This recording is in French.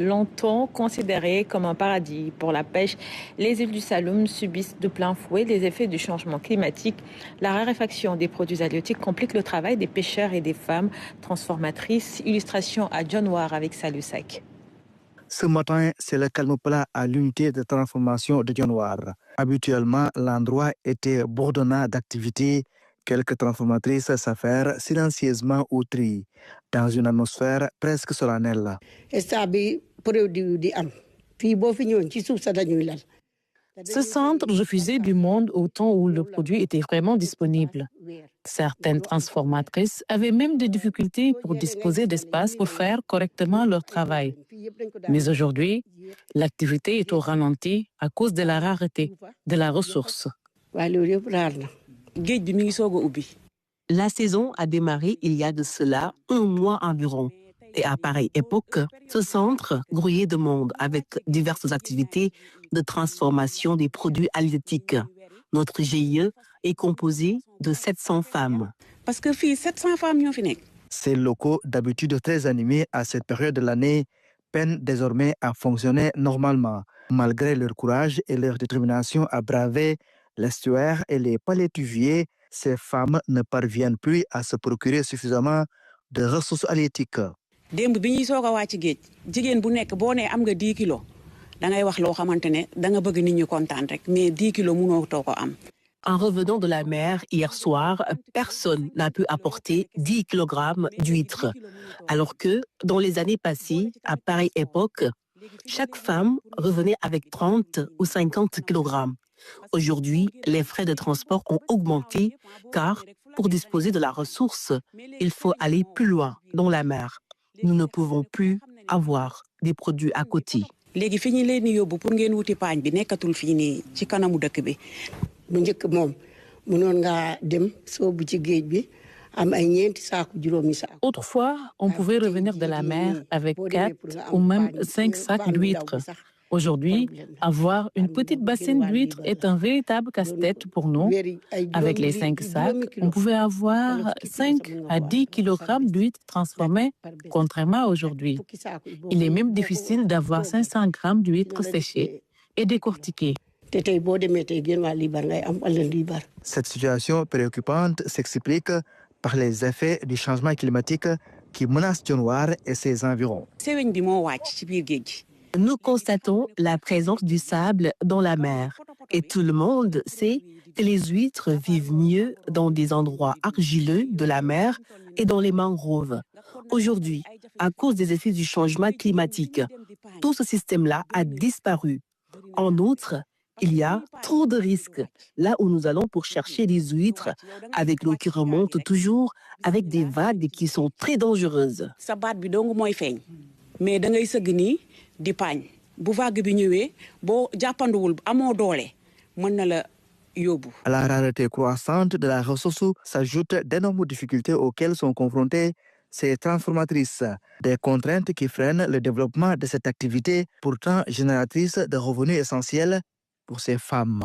Longtemps considérées comme un paradis pour la pêche, les îles du Saloum subissent de plein fouet les effets du changement climatique. La raréfaction des produits halieutiques complique le travail des pêcheurs et des femmes transformatrices. Illustration à John War avec Salusek. Ce matin, c'est le calme plat à l'unité de transformation de Dionewar. Habituellement, l'endroit était bourdonnant d'activités. Quelques transformatrices s'affairent silencieusement au tri, dans une atmosphère presque solennelle. Ce centre refusait du monde au temps où le produit était vraiment disponible. Certaines transformatrices avaient même des difficultés pour disposer d'espace pour faire correctement leur travail. Mais aujourd'hui, l'activité est au ralenti à cause de la rareté de la ressource. La saison a démarré il y a de cela un mois environ. Et à pareille époque, ce centre grouillait de monde avec diverses activités de transformation des produits halieutiques. Notre GIE est composé de 700 femmes. Parce que 700 femmes. Ces locaux, d'habitude très animés à cette période de l'année, peinent désormais à fonctionner normalement, malgré leur courage et leur détermination à braver l'estuaire et les palétuviers. Ces femmes ne parviennent plus à se procurer suffisamment de ressources halieutiques. démb bi ñuy soog a wàcc géej jigéen bu nekk boo nee am nga 10 kilos da ngay wax loo xamante ne da nga bëgg nit ñi kontaan rek mais 10 kilos mënoo too ko am. En revenant de la mer hier soir, personne n'a pu apporter 10 kg d'huîtres. Alors que, dans les années passées, à pareille époque, chaque femme revenait avec 30 ou 50 kg. Aujourd'hui, les frais de transport ont augmenté car, pour disposer de la ressource, il faut aller plus loin dans la mer. Nous ne pouvons plus avoir des produits à côté. léegi fi ñu leen di yóbbu pour ngeen wuti paañ bi nekkatul fii nii ci kanamu dëkk bi. bu njëkk moom mënoon ngaa dem soobu ci géej bi am ay ñeenti saaku juróomi saaku. Autrefois, on pouvait revenir de la mer avec 4 ou même 5 sacs d'huîtres. Aujourd'hui, avoir une petite bassine d'huîtres est un véritable casse-tête pour nous. Avec les 5 sacs, on pouvait avoir 5 à 10 kg d'huîtres transformées, contrairement à aujourd'hui. Il est même difficile d'avoir 500 grammes d'huîtres séchées et décortiquées. Cette situation préoccupante s'explique par les effets du changement climatique qui menace Dionewar et ses environs. seweñ bi moo wàcc ci biir géej gi. Nous constatons la présence du sable dans la mer et tout le monde sait que les huîtres vivent mieux dans des endroits argileux de la mer et dans les mangroves. Aujourd'hui, à cause des effets du changement climatique, tout ce système-là a disparu. En outre, il y a trop de risques là où nous allons pour chercher des huîtres avec l'eau qui remonte toujours avec des vagues qui sont très dangereuses. sa baat bi dong mooy feeñ mais da ngay sëgg nii di paañ bu vague bi ñëwee boo jàppanduwul amoo doole mën na la yóbbu. À la rareté croissante de la ressource s'ajoutent d'énormes difficultés auxquelles sont confrontées ces transformatrices. Des contraintes qui freinent le développement de cette activité, pourtant génératrice de revenus essentiels pour ces femmes.